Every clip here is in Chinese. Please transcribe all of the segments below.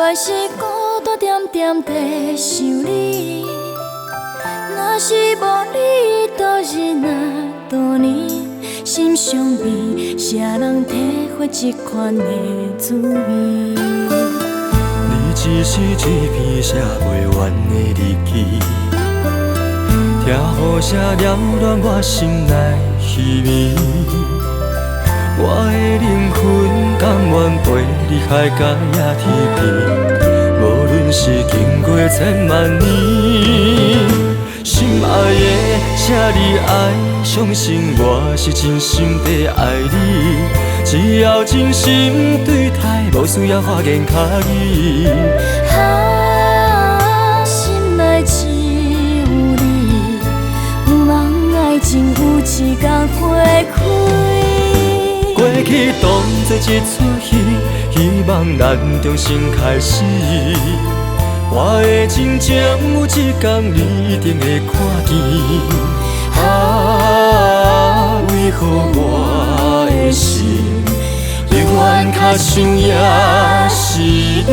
原是孤单点点地想你，若是无你，度日若多年，心伤悲，谁人体会这款的滋味？你只是一篇写袂完的日记，听雨声扰乱我心内虚眠。我的灵魂甘愿陪你海角野天边，无论是经过千万年。心爱的，请你爱，相信我是真心地爱你。只要真心对待，无需要花言巧语。心内只有你，有梦爱情有一天花开。过去当作一出戏，希望咱重新开始。我的情情有一天你一定会看见。为何我的心永远较想也是你？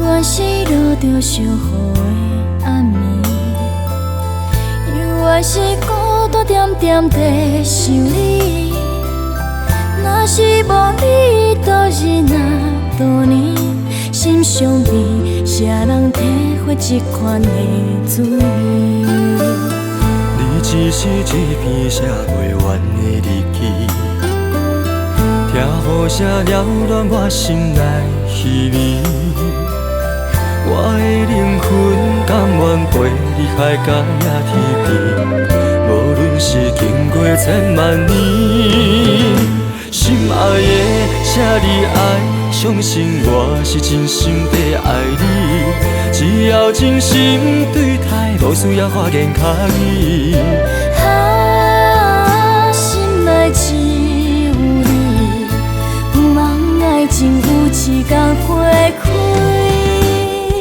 原是落着sau雨的暗暝，犹原是孤单点点地想你。若是无你，度日若多年，心伤悲，谁人体会这款的滋味？你只是一篇写袂完的日记，听雨声扰乱我心内虚眠。我的灵魂甘愿陪你海角野天边，无论是经过千万年。心爱的，请你爱，相信我是真心地爱你。只要真心对待，无需要花言巧语。心内只有你，有梦爱情有一天花开。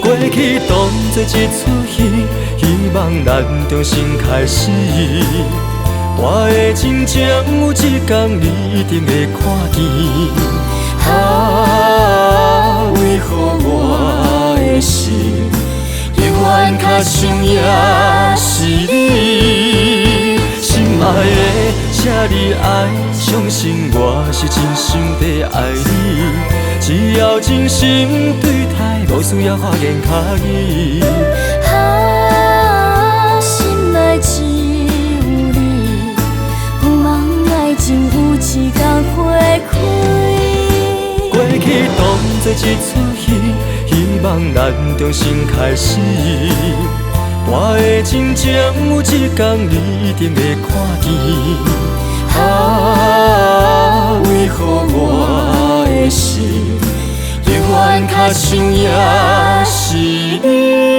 过去当作一出戏，希望咱重新开始。我的情情有一天你一定会看见。为何我的心永远较想也是你？心爱的，请你爱，相信我是真心地爱你。只要真心对待，无需要花言巧语。心内只有你，有梦爱情有一天花开。过去当作一出戏，希望咱重新开始。我的情情有一天你一定会看见。为何我的心永远较想也是你？